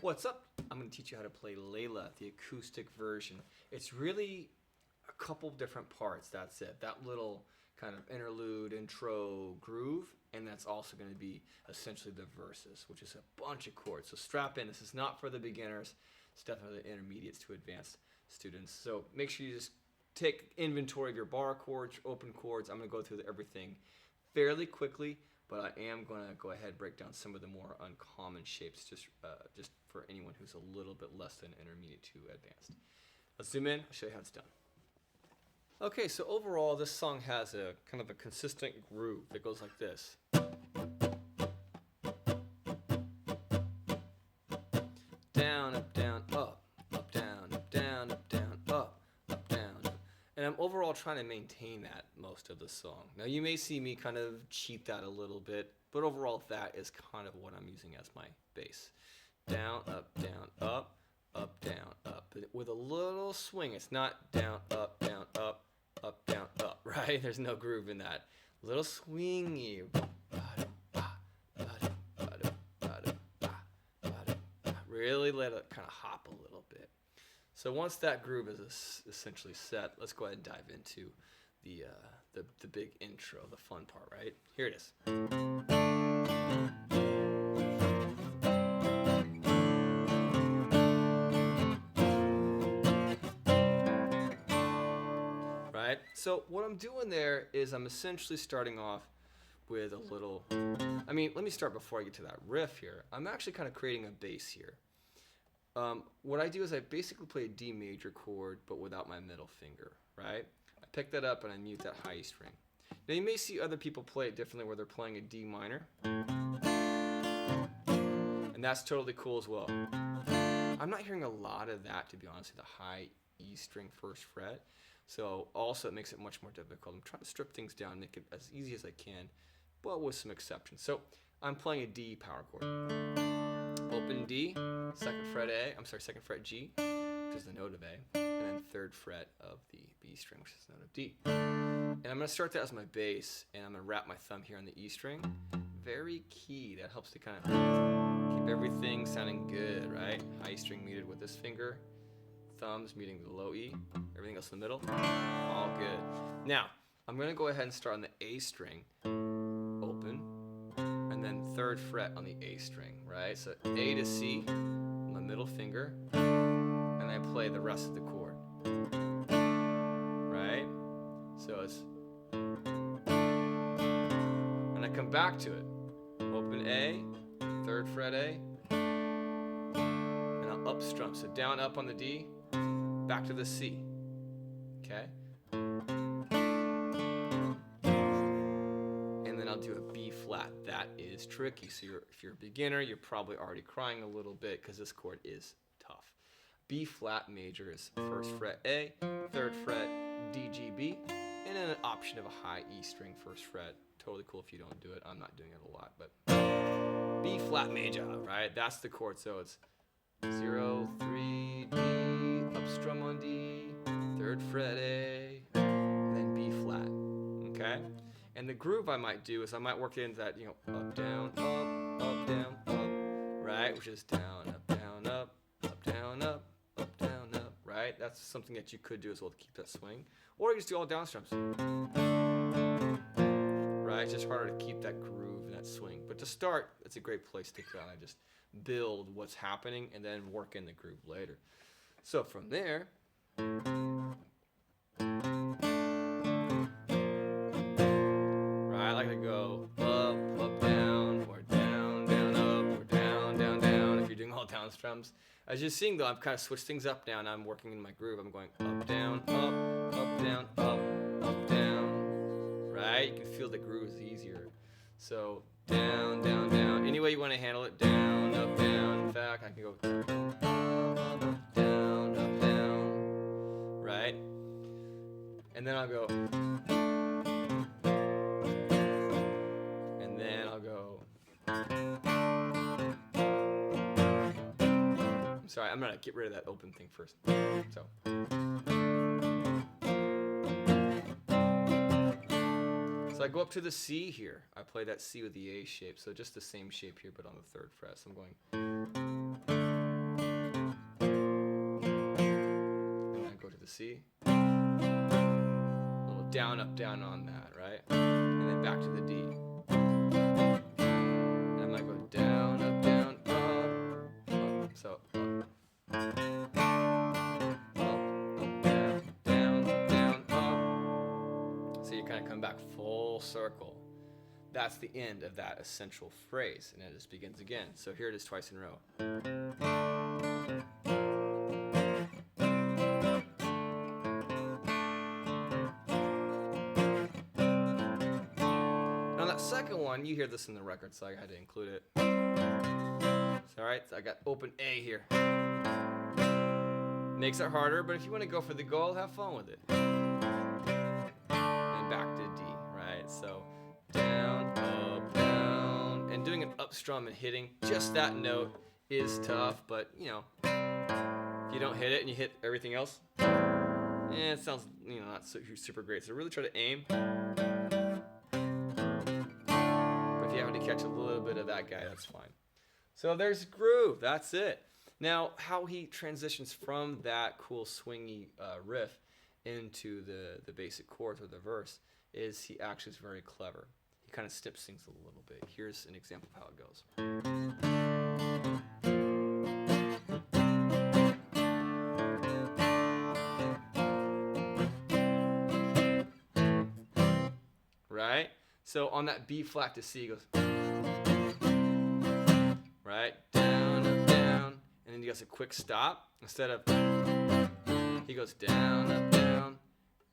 What's up? I'm going to teach you how to play Layla, the acoustic version. It's really a couple different parts, that's it. That little kind of interlude, intro, groove, and that's also going to be essentially the verses, which is a bunch of chords. So strap in. This is not for the beginners. It's definitely the intermediates to advanced students. So make sure you just take inventory of your bar chords, open chords. I'm going to go through everything fairly quickly, but I am going to go ahead and break down some of the more uncommon shapes just for anyone who's a little bit less than intermediate to advanced. Let's zoom in. I'll show you how it's done. Okay, so overall, this song has a kind of a consistent groove that goes like this. Down, up, down, up, up, down, up, down, up, down, up, up, down. And I'm overall trying to maintain that most of the song. Now you may see me kind of cheat that a little bit, but overall that is kind of what I'm using as my bass. Down, up, down, up, with a little swing. It's not down, up, down, up, right? There's no groove in that. Little swingy. Really let it kind of hop a little bit. So once that groove is essentially set, let's go ahead and dive into the big intro, the fun part, right? Here it is. Right? So what I'm doing there is I'm essentially starting off with a little, let me start before I get to that riff here. I'm actually kind of creating a bass here. What I do is I basically play a D major chord, but without my middle finger, right? I pick that up and I mute that high E string. Now you may see other people play it differently where they're playing a D minor. And that's totally cool as well. I'm not hearing a lot of that, to be honest, with the high E string first fret. So also it makes it much more difficult. I'm trying to strip things down, make it as easy as I can, but with some exceptions. So I'm playing a D power chord. Open D, second fret G, which is the note of A, and then third fret of the B string, which is the note of D. And I'm going to start that as my bass, and I'm going to wrap my thumb here on the E string. Very key. That helps to kind of keep everything sounding good, right? High E string muted with this finger, thumbs muting the low E, everything else in the middle, all good. Now, I'm going to go ahead and start on the A string, open, and then third fret on the A string, right? So A to C, my middle finger, and I play the rest of the chord, right? So it's, and I come back to it. Open A, third fret A, and I'll up strum. So down, up on the D, back to the C, okay? And then I'll do a B flat. That is tricky. So if you're a beginner, you're probably already crying a little bit because this chord is tough. B flat major is first fret A, third fret D, G, B, and then an option of a high E string first fret. Totally cool if you don't do it. I'm not doing it a lot, but B flat major, right? That's the chord. So it's 0, 3, D, up strum on D, third fret A, and then B flat, okay? And the groove I might do is I might work into that, up, down, up, right? Which is down, up, down, up, right? That's something that you could do as well to keep that swing. Or you just do all down strums, right? It's just harder to keep that groove and that swing. But to start, it's a great place to kind of just build what's happening and then work in the groove later. So from there, I like to go up, down, or down, up, or down. If you're doing all down strums. As you're seeing though, I've kind of switched things up, down. I'm working in my groove. I'm going up, down, up, down. Right? You can feel the groove is easier. So down, down. Any way you want to handle it, down, up, down. In fact, I can go up, down, right? And then I'll go. Sorry, I'm gonna get rid of that open thing first. So I go up to the C here. I play that C with the A shape, so just the same shape here, but on the third fret. So I'm going the C. A little down, up, down on that, right? And then back to the D. And I might go down, up, down, up. So up, up, down, down, up. So you kind of come back full circle. That's the end of that essential phrase, and it just begins again. So here it is twice in a row. And on that second one, you hear this in the record, so I had to include it. So, all right, so I got open A here. Makes it harder, but if you want to go for the goal, have fun with it. And back to D, right? So down, up, down. And doing an up strum and hitting just that note is tough, but you know, if you don't hit it and you hit everything else, it sounds, you know, not super great. So really try to aim. But if you happen to catch a little bit of that guy, that's fine. So there's groove, that's it. Now, how he transitions from that cool swingy riff into the basic chords or the verse is he actually is very clever. He kind of snips things a little bit. Here's an example of how it goes. Right? So on that B flat to C, he goes, right? Down, up, down. And then he does a quick stop. Instead of, he goes down, up, down,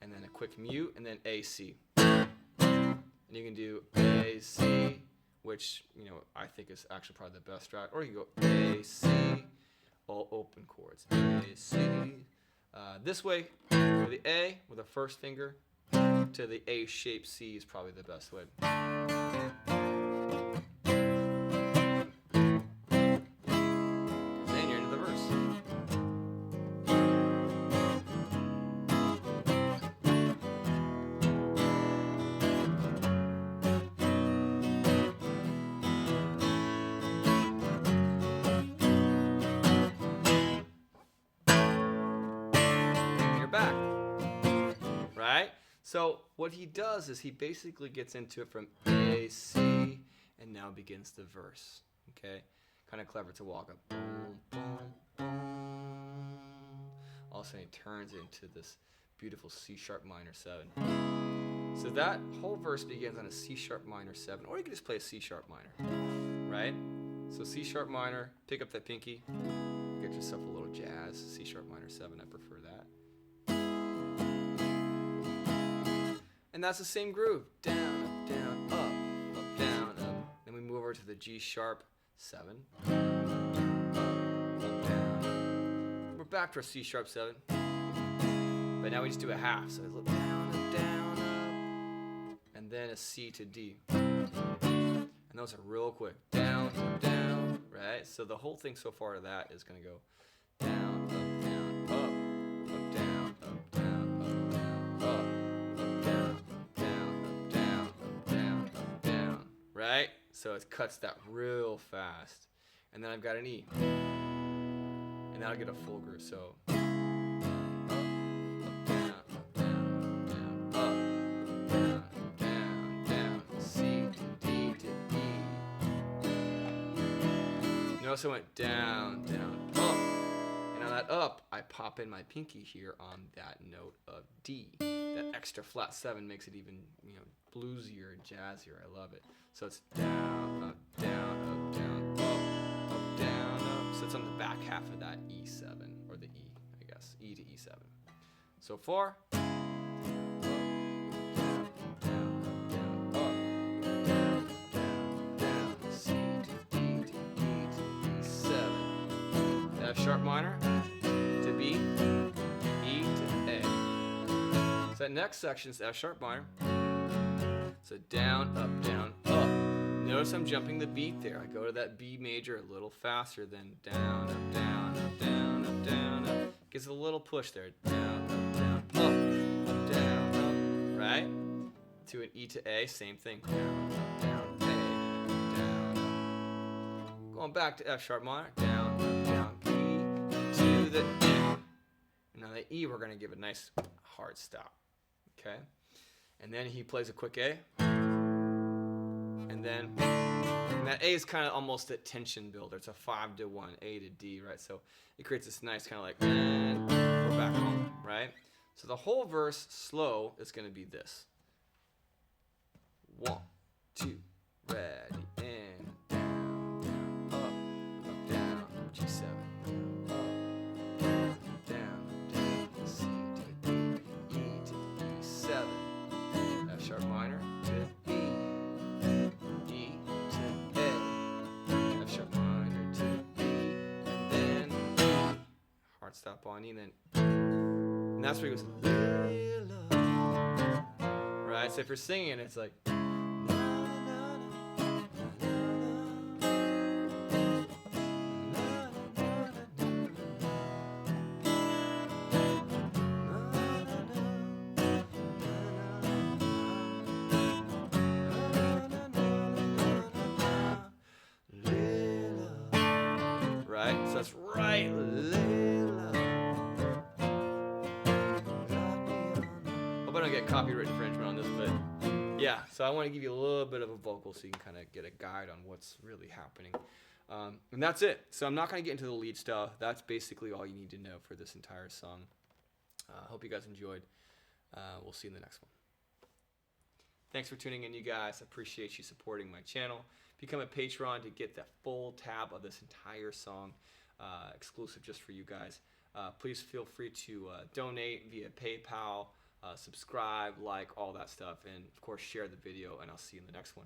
and then a quick mute, and then A, C. And you can do A, C, which, you know, I think is actually probably the best route. Or you can go A, C, all open chords. A, C. This way, for the A with the first finger to the A-shaped C is probably the best way. Then you're into the verse. You're back. Right? So what he does is he basically gets into it from A, C, and now begins the verse. Okay? Kind of clever to walk up. Boom, boom, boom. All of a sudden he turns into this beautiful C sharp minor 7. So that whole verse begins on a C sharp minor 7, or you can just play a C sharp minor. Right? So C sharp minor, pick up that pinky, get yourself a little jazz. C sharp minor 7, I prefer that. And that's the same groove. Down, up, down, up, down, up. Then we move over to the G sharp 7. Up, down. We're back to our C sharp 7. But now we just do a half. So it's a little down, up, down, up. And then a C to D. And those are real quick. Down, up, down. Right? So the whole thing so far to that is going to go down, up, down, up, down, up, down, up, down, up. Right? So it cuts that real fast. And then I've got an E. And then I'll get a full groove. So up, down, up, down, down, C to D to E. Notice I went down, up. And on that up, I pop in my pinky here on that note of D. That extra flat 7 makes it even, you know, bluesier and jazzier. I love it. So it's down, up, down, up, down, up, down, up. So it's on the back half of that E7, or the E, I guess, E to E7. So far, up, down, C to D to E to E7. F sharp minor to B, E to A. So that next section is F sharp minor. So down, up, down, up. Notice I'm jumping the beat there. I go to that B major a little faster than down, up, down, up, down, up, down, up. Gives a little push there. Down, up, down, up, down, up. Right? To an E to A, same thing. Down, up, down, A, down, up. Going back to F sharp minor. Down, up, down, B to the A. And now the E, we're going to give a nice hard stop. Okay? And then he plays a quick A. And then and that A is kind of almost a tension builder. It's a 5-to-1, A to D, right? So it creates this nice kind of like, and we're back home, right? So the whole verse slow is going to be this. 1, 2, ready, and down, down, up, down, G7, up, down, C to the D, E to the E7, F sharp minor to E, E to A, F sharp minor to E, and then hard stop on E, and then, and that's where he goes, Layla, right? So if you're singing, it's like, right? So that's right, Layla. Hope I don't get copyright infringement on this, but yeah. So I want to give you a little bit of a vocal so you can kind of get a guide on what's really happening. And that's it. So I'm not going to get into the lead stuff. That's basically all you need to know for this entire song. Hope you guys enjoyed. We'll see you in the next one. Thanks for tuning in, you guys. I appreciate you supporting my channel. Become a Patreon to get the full tab of this entire song, exclusive just for you guys. Please feel free to donate via PayPal, subscribe, like, all that stuff, and of course share the video, and I'll see you in the next one.